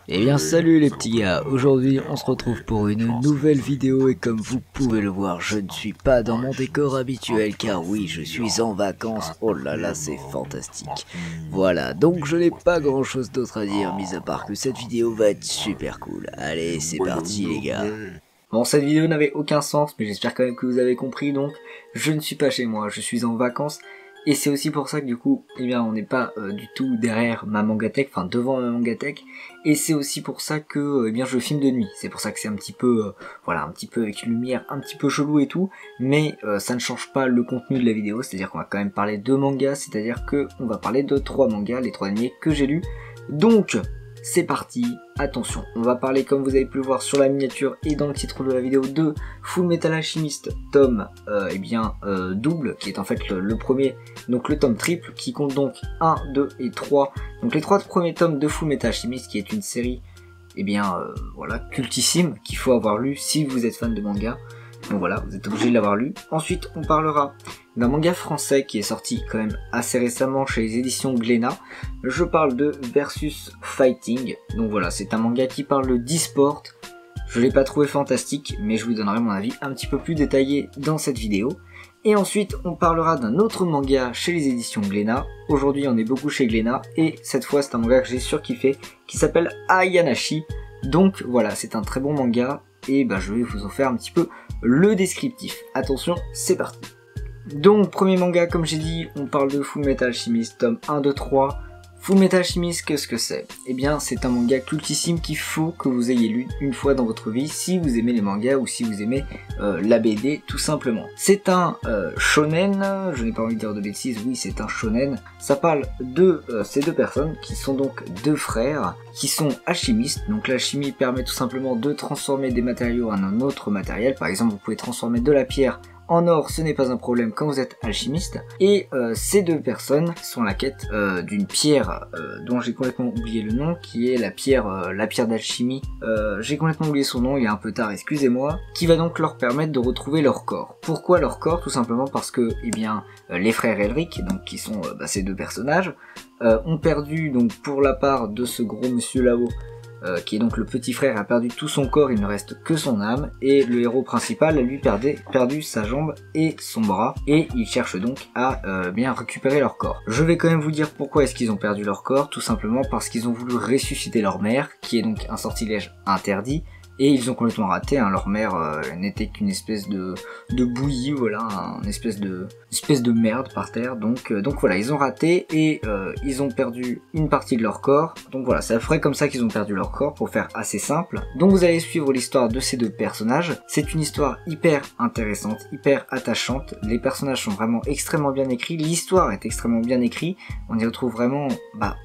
Eh bien salut les petits gars, aujourd'hui on se retrouve pour une nouvelle vidéo et comme vous pouvez le voir je ne suis pas dans mon décor habituel car oui je suis en vacances, oh là là c'est fantastique. Voilà, donc je n'ai pas grand chose d'autre à dire mis à part que cette vidéo va être super cool. Allez c'est parti les gars. Bon, cette vidéo n'avait aucun sens, mais j'espère quand même que vous avez compris, donc je ne suis pas chez moi, je suis en vacances, et c'est aussi pour ça que du coup, eh bien, on n'est pas du tout derrière ma mangatech, enfin devant ma mangatech, et c'est aussi pour ça que, eh bien, je filme de nuit, c'est pour ça que c'est un petit peu, voilà, un petit peu avec une lumière un petit peu chelou et tout, mais ça ne change pas le contenu de la vidéo, c'est-à-dire qu'on va quand même parler de mangas, c'est-à-dire que on va parler de 3 mangas, les 3 derniers que j'ai lus, donc... C'est parti, attention, on va parler comme vous avez pu le voir sur la miniature et dans le titre de la vidéo de Full Metal Alchemist tome double, qui est en fait le premier, donc le tome triple, qui compte donc 1, 2 et 3, donc les 3 premiers tomes de Full Metal Alchemist, qui est une série, voilà, cultissime, qu'il faut avoir lu si vous êtes fan de manga. Donc voilà, vous êtes obligé de l'avoir lu. Ensuite, on parlera d'un manga français qui est sorti quand même assez récemment chez les éditions Glénat. Je parle de Versus Fighting. Donc voilà, c'est un manga qui parle d'e-sport. Je l'ai pas trouvé fantastique, mais je vous donnerai mon avis un petit peu plus détaillé dans cette vidéo. Et ensuite, on parlera d'un autre manga chez les éditions Glénat. Aujourd'hui, on est beaucoup chez Glénat, et cette fois, c'est un manga que j'ai surkiffé, qui s'appelle Ayanashi. Donc voilà, c'est un très bon manga, et bah, je vais vous en faire un petit peu le descriptif. Attention, c'est parti. Donc, premier manga, comme j'ai dit, on parle de Full Metal Alchemist, tome 1, 2, 3. Full Metal Alchemist, qu'est-ce que c'est? Eh bien, c'est un manga cultissime qu'il faut que vous ayez lu une fois dans votre vie si vous aimez les mangas ou si vous aimez la BD, tout simplement. C'est un shonen, je n'ai pas envie de dire de bêtises, oui, c'est un shonen. Ça parle de ces deux personnes qui sont donc deux frères, qui sont alchimistes. Donc l'alchimie permet tout simplement de transformer des matériaux en un autre matériel. Par exemple, vous pouvez transformer de la pierre en or, ce n'est pas un problème quand vous êtes alchimiste. Et ces deux personnes sont à la quête d'une pierre dont j'ai complètement oublié le nom, qui est la pierre d'alchimie. J'ai complètement oublié son nom, il est un peu tard, excusez-moi. Qui va donc leur permettre de retrouver leur corps. Pourquoi leur corps? Tout simplement parce que, eh bien, les frères Elric, donc qui sont ces deux personnages, ont perdu donc pour la part de ce gros monsieur là-haut. Qui est donc le petit frère, a perdu tout son corps, il ne reste que son âme, et le héros principal a lui perdu sa jambe et son bras, et ils cherchent donc à bien récupérer leur corps. Je vais quand même vous dire pourquoi est-ce qu'ils ont perdu leur corps, tout simplement parce qu'ils ont voulu ressusciter leur mère, qui est donc un sortilège interdit, et ils ont complètement raté, hein. Leur mère n'était qu'une espèce de bouillie, voilà, une espèce de merde par terre, donc voilà, ils ont raté, et ils ont perdu une partie de leur corps, donc voilà, c'est à peu près comme ça qu'ils ont perdu leur corps, pour faire assez simple. Donc vous allez suivre l'histoire de ces deux personnages, c'est une histoire hyper intéressante, hyper attachante, les personnages sont vraiment extrêmement bien écrits, l'histoire est extrêmement bien écrite, on y retrouve vraiment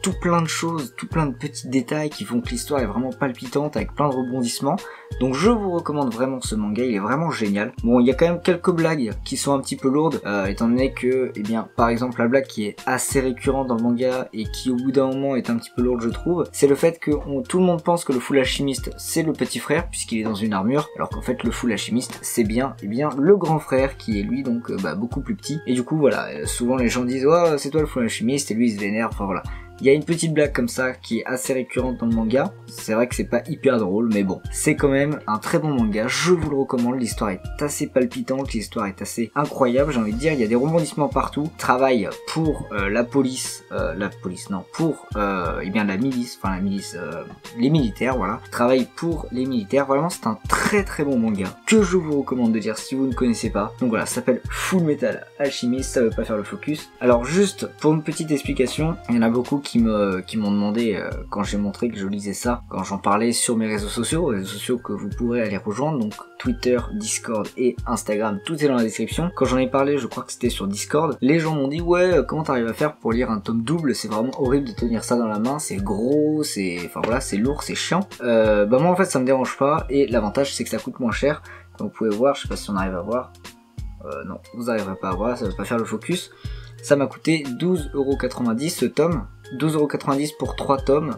tout plein de choses, tout plein de petits détails qui font que l'histoire est vraiment palpitante, avec plein de rebondissements. Donc je vous recommande vraiment ce manga, il est vraiment génial. Bon, il y a quand même quelques blagues qui sont un petit peu lourdes, étant donné que, eh bien, par exemple, la blague qui est assez récurrente dans le manga et qui au bout d'un moment est un petit peu lourde, je trouve, c'est le fait que tout le monde pense que le full alchimiste c'est le petit frère puisqu'il est dans une armure, alors qu'en fait le full alchimiste c'est bien, eh bien, le grand frère qui est lui donc beaucoup plus petit. Et du coup voilà, souvent les gens disent oh c'est toi le full alchimiste et lui il se vénère, enfin voilà. Il y a une petite blague comme ça qui est assez récurrente dans le manga. C'est vrai que c'est pas hyper drôle, mais bon, c'est quand même un très bon manga. Je vous le recommande. L'histoire est assez palpitante, l'histoire est assez incroyable. J'ai envie de dire, il y a des rebondissements partout. Travail pour pour la milice, enfin la milice, les militaires, voilà. Travail pour les militaires. Vraiment, c'est un très très bon manga que je vous recommande de dire si vous ne connaissez pas. Donc voilà, ça s'appelle Full Metal Alchemist. Ça veut pas faire le focus. Alors juste pour une petite explication, il y en a beaucoup qui m'ont demandé quand j'ai montré que je lisais ça, quand j'en parlais sur mes réseaux sociaux que vous pourrez aller rejoindre, donc Twitter, Discord et Instagram, tout est dans la description. Quand j'en ai parlé, je crois que c'était sur Discord, les gens m'ont dit ouais comment t'arrives à faire pour lire un tome double, c'est vraiment horrible de tenir ça dans la main, c'est gros, c'est lourd, c'est chiant. Moi en fait ça me dérange pas, et l'avantage c'est que ça coûte moins cher. Donc vous pouvez voir, je sais pas si on arrive à voir, non vous n'arriverez pas à voir, ça va pas faire le focus. Ça m'a coûté 12,90€ ce tome, 12,90€ pour 3 tomes,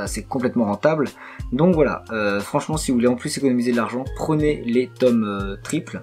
c'est complètement rentable. Donc voilà, franchement si vous voulez en plus économiser de l'argent, prenez les tomes triples.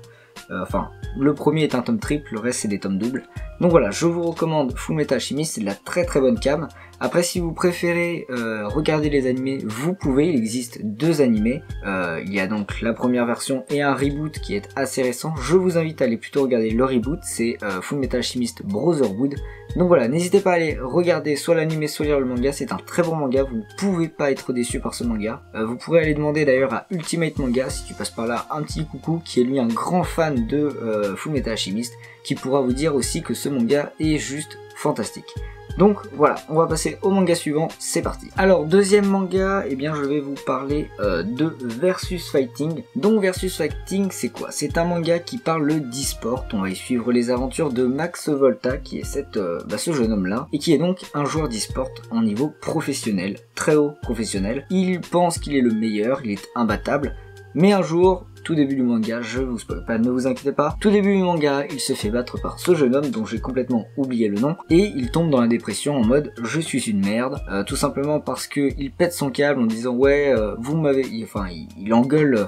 Enfin, le premier est un tome triple, le reste c'est des tomes doubles. Donc voilà, je vous recommande Fullmetal Alchemist, c'est de la très très bonne cam. Après, si vous préférez regarder les animés, vous pouvez, il existe 2 animés. Il y a donc la première version et un reboot qui est assez récent. Je vous invite à aller plutôt regarder le reboot, c'est Fullmetal Alchemist Brotherhood. Donc voilà, n'hésitez pas à aller regarder soit l'animé, soit lire le manga, c'est un très bon manga, vous ne pouvez pas être déçu par ce manga. Vous pourrez aller demander d'ailleurs à Ultimate Manga, si tu passes par là, un petit coucou, qui est lui un grand fan de Fullmetal Alchemist, qui pourra vous dire aussi que ce manga est juste fantastique. Donc voilà, on va passer au manga suivant, c'est parti. Alors deuxième manga, eh bien je vais vous parler de Versus Fighting. Donc Versus Fighting c'est quoi? C'est un manga qui parle d'e-sport, on va y suivre les aventures de Max Volta qui est ce jeune homme là, et qui est donc un joueur d'e-sport en niveau professionnel, très haut professionnel. Il pense qu'il est le meilleur, il est imbattable, mais un jour, tout début du manga, je vous spoil pas, ne vous inquiétez pas, tout début du manga, il se fait battre par ce jeune homme dont j'ai complètement oublié le nom, et il tombe dans la dépression en mode je suis une merde, tout simplement parce que il pète son câble en disant ouais, vous m'avez, il engueule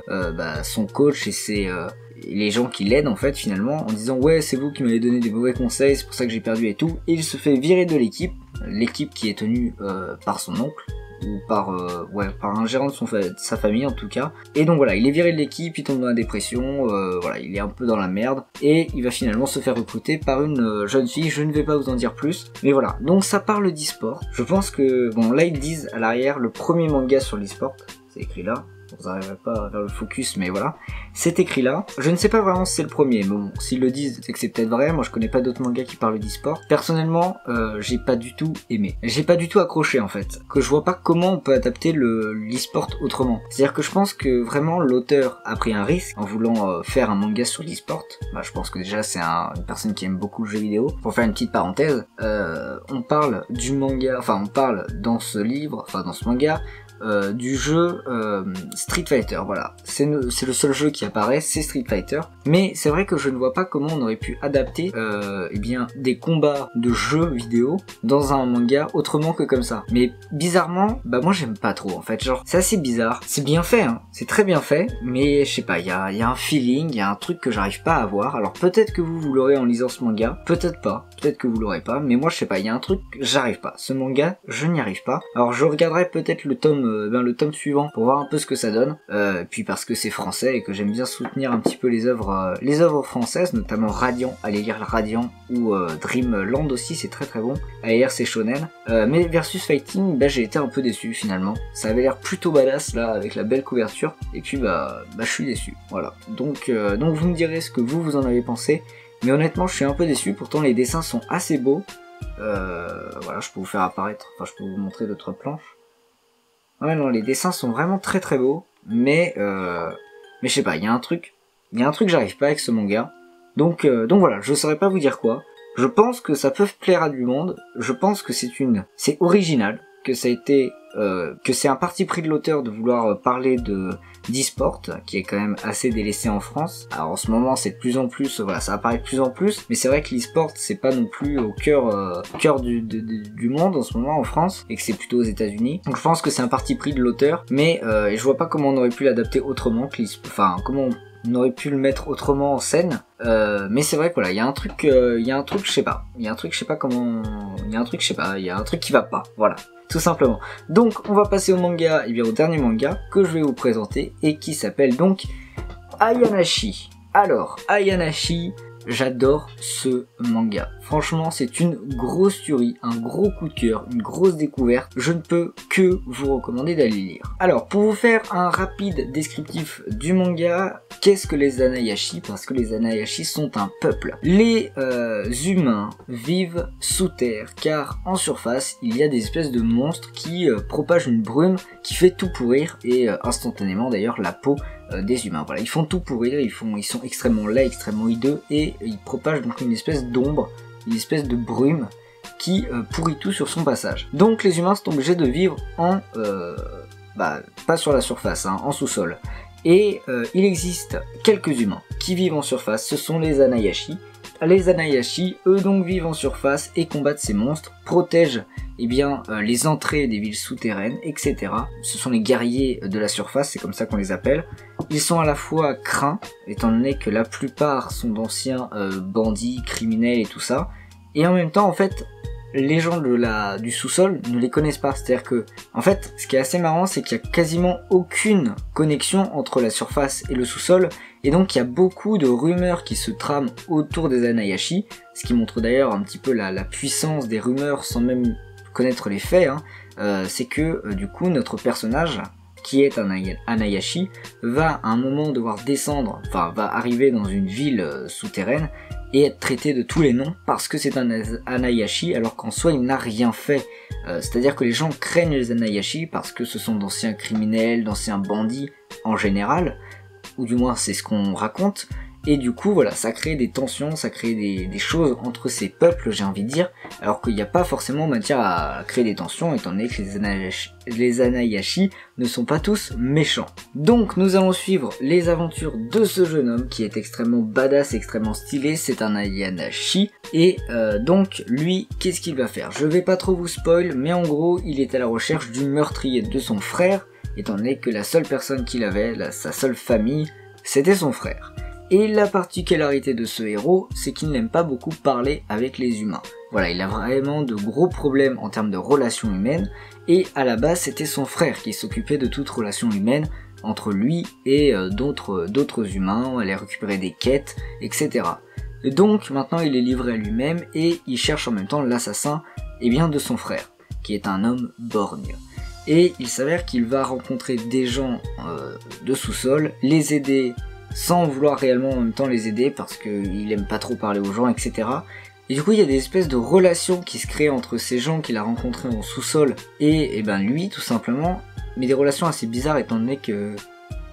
son coach et les gens qui l'aident en fait finalement en disant ouais c'est vous qui m'avez donné des mauvais conseils, c'est pour ça que j'ai perdu et tout, et il se fait virer de l'équipe qui est tenue par son oncle, ou par un gérant de sa famille en tout cas. Et donc voilà, il est viré de l'équipe, il tombe dans la dépression, voilà, il est un peu dans la merde, et il va finalement se faire recruter par une jeune fille, je ne vais pas vous en dire plus, mais voilà, donc ça parle d'e-sport. Je pense que, bon là ils disent à l'arrière, le premier manga sur l'e-sport, c'est écrit là, vous n'arriverez pas à faire le focus, mais voilà, c'est écrit là. Je ne sais pas vraiment si c'est le premier, mais bon, s'ils le disent, c'est que c'est peut-être vrai. Moi, je connais pas d'autres mangas qui parlent d'e-sport. Personnellement, j'ai pas du tout aimé. J'ai pas du tout accroché, en fait. Que je vois pas comment on peut adapter l'e-sport autrement. C'est-à-dire que je pense que vraiment l'auteur a pris un risque en voulant faire un manga sur l'e-sport. Bah, je pense que déjà, c'est une personne qui aime beaucoup le jeu vidéo. Pour faire une petite parenthèse, on parle du manga, on parle dans ce livre, dans ce manga, du jeu Street Fighter, voilà. C'est le seul jeu qui apparaît, c'est Street Fighter. Mais c'est vrai que je ne vois pas comment on aurait pu adapter des combats de jeux vidéo dans un manga autrement que comme ça. Mais bizarrement, moi j'aime pas trop en fait. Genre, c'est assez bizarre. C'est bien fait, hein. C'est très bien fait, mais je sais pas, il y a un feeling, il y a un truc que j'arrive pas à avoir. Alors peut-être que vous l'aurez en lisant ce manga, peut-être pas. Peut-être que vous l'aurez pas, mais moi je sais pas, il y a un truc, j'arrive pas. Ce manga, je n'y arrive pas. Alors je regarderai peut-être le tome suivant pour voir un peu ce que ça donne. Puis parce que c'est français et que j'aime bien soutenir un petit peu les œuvres françaises, notamment Radiant. Allez lire Radiant ou Dreamland aussi, c'est très très bon. Allez lire c'est shonen. Mais Versus Fighting, j'ai été un peu déçu finalement. Ça avait l'air plutôt badass là avec la belle couverture. Et puis je suis déçu. Voilà. Donc vous me direz ce que vous en avez pensé. Mais honnêtement, je suis un peu déçu, pourtant les dessins sont assez beaux. Voilà, je peux vous faire apparaître, je peux vous montrer 2-3 planches. Ouais, non, les dessins sont vraiment très très beaux, mais je sais pas, il y a un truc que j'arrive pas avec ce manga. Donc voilà, je saurais pas vous dire quoi. Je pense que ça peut plaire à du monde, je pense que c'est original, que ça a été, que c'est un parti pris de l'auteur de vouloir parler d'e-sport, qui est quand même assez délaissé en France. Alors en ce moment c'est de plus en plus, voilà, ça apparaît de plus en plus, mais c'est vrai que l'e-sport c'est pas non plus au cœur du monde en ce moment en France, et que c'est plutôt aux États-Unis. Donc je pense que c'est un parti pris de l'auteur, mais je vois pas comment on aurait pu l'adapter autrement que comment on aurait pu le mettre autrement en scène. Mais c'est vrai que voilà, il y a un truc je sais pas, il y a un truc qui va pas, voilà. Tout simplement. Donc on va passer au dernier manga que je vais vous présenter et qui s'appelle donc Ayanashi. Alors, Ayanashi, j'adore ce manga. Franchement, c'est une grosse tuerie, un gros coup de cœur, une grosse découverte. Je ne peux que vous recommander d'aller lire. Alors, pour vous faire un rapide descriptif du manga, qu'est-ce que les Anayashi? Parce que les Anayashi sont un peuple. Les humains vivent sous terre, car en surface, il y a des espèces de monstres qui propagent une brume qui fait tout pourrir, et instantanément d'ailleurs la peau des humains. Voilà, ils font tout pourrir, ils sont extrêmement laids, extrêmement hideux, et ils propagent donc une espèce d'ombre, une espèce de brume qui pourrit tout sur son passage. Donc les humains sont obligés de vivre pas sur la surface, en sous-sol. Et il existe quelques humains qui vivent en surface, ce sont les Anayashi. Les Anayashi, eux donc, vivent en surface et combattent ces monstres, protègent les entrées des villes souterraines, etc. Ce sont les guerriers de la surface, c'est comme ça qu'on les appelle. Ils sont à la fois craints, étant donné que la plupart sont d'anciens bandits, criminels et tout ça, et en même temps, en fait, les gens du sous-sol ne les connaissent pas. C'est-à-dire que, en fait, ce qui est assez marrant, c'est qu'il y a quasiment aucune connexion entre la surface et le sous-sol, et donc il y a beaucoup de rumeurs qui se trament autour des Hanayashi, ce qui montre d'ailleurs un petit peu la puissance des rumeurs sans même connaître les faits, hein. C'est que, du coup, notre personnage, qui est un Hanayashi, va à un moment devoir descendre, enfin va arriver dans une ville souterraine et être traité de tous les noms parce que c'est un Hanayashi alors qu'en soi il n'a rien fait. C'est-à-dire que les gens craignent les Hanayashi parce que ce sont d'anciens criminels, d'anciens bandits en général, ou du moins c'est ce qu'on raconte. Et du coup voilà, ça crée des tensions, ça crée des choses entre ces peuples, j'ai envie de dire, alors qu'il n'y a pas forcément matière à créer des tensions, étant donné que les Hanayashi ne sont pas tous méchants. Donc nous allons suivre les aventures de ce jeune homme qui est extrêmement badass, extrêmement stylé, c'est un Hanayashi, et donc lui, qu'est-ce qu'il va faire? Je vais pas trop vous spoil, mais en gros, il est à la recherche du meurtrier de son frère, étant donné que la seule personne qu'il avait, sa seule famille, c'était son frère. Et la particularité de ce héros, c'est qu'il n'aime pas beaucoup parler avec les humains. Voilà, il a vraiment de gros problèmes en termes de relations humaines, et à la base c'était son frère qui s'occupait de toute relation humaine entre lui et d'autres humains, aller récupérer des quêtes, etc. Et donc maintenant il est livré à lui-même et il cherche en même temps l'assassin de son frère, qui est un homme borgne. Et il s'avère qu'il va rencontrer des gens de sous-sol, les aider sans vouloir réellement en même temps les aider parce qu'il aime pas trop parler aux gens, etc. Et du coup il y a des espèces de relations qui se créent entre ces gens qu'il a rencontrés en sous-sol et lui tout simplement, mais des relations assez bizarres étant donné que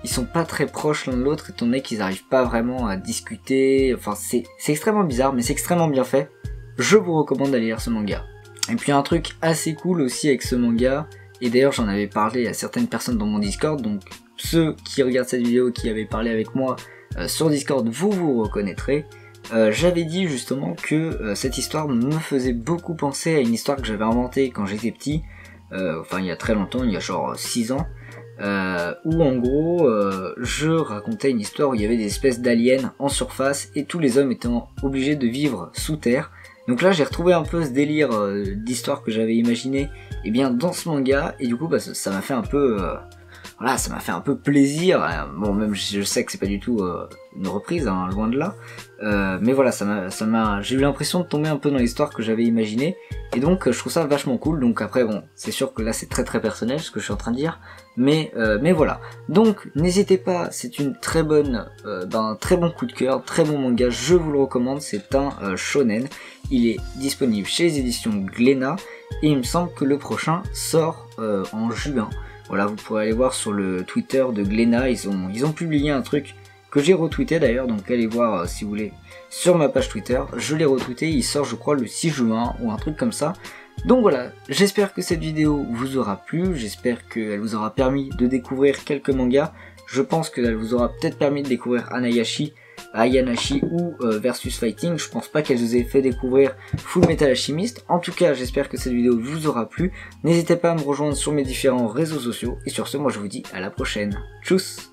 ils sont pas très proches l'un de l'autre, étant donné qu'ils arrivent pas vraiment à discuter, enfin c'est extrêmement bizarre mais c'est extrêmement bien fait. Je vous recommande d'aller lire ce manga. Et puis un truc assez cool aussi avec ce manga, et d'ailleurs j'en avais parlé à certaines personnes dans mon Discord, donc ceux qui regardent cette vidéo, qui avaient parlé avec moi sur Discord, vous reconnaîtrez. J'avais dit justement que cette histoire me faisait beaucoup penser à une histoire que j'avais inventée quand j'étais petit, enfin il y a très longtemps, il y a genre 6 ans, où en gros je racontais une histoire où il y avait des espèces d'aliens en surface et tous les hommes étant obligés de vivre sous terre. Donc là j'ai retrouvé un peu ce délire d'histoire que j'avais imaginé dans ce manga, et du coup ça m'a fait un peu... Voilà, ça m'a fait un peu plaisir. Bon, même je sais que c'est pas du tout une reprise, hein, loin de là. Mais voilà, j'ai eu l'impression de tomber un peu dans l'histoire que j'avais imaginée. Et donc, je trouve ça vachement cool. Donc après, bon, c'est sûr que là, c'est très très personnel ce que je suis en train de dire. Mais voilà. Donc, n'hésitez pas. C'est une très bonne, un très bon coup de cœur, très bon manga. Je vous le recommande. C'est un shonen. Il est disponible chez les éditions Glénat. Et il me semble que le prochain sort en juin. Voilà, vous pourrez aller voir sur le Twitter de Glénat, ils ont publié un truc que j'ai retweeté d'ailleurs, donc allez voir si vous voulez sur ma page Twitter, je l'ai retweeté, il sort je crois le 6 juin ou un truc comme ça. Donc voilà, j'espère que cette vidéo vous aura plu, j'espère qu'elle vous aura permis de découvrir quelques mangas, je pense qu'elle vous aura peut-être permis de découvrir Hanayashi, Ayanashi ou Versus Fighting. Je pense pas qu'elle vous ait fait découvrir Full Metal Alchemist. En tout cas, j'espère que cette vidéo vous aura plu. N'hésitez pas à me rejoindre sur mes différents réseaux sociaux. Et sur ce, moi je vous dis à la prochaine. Tchuss!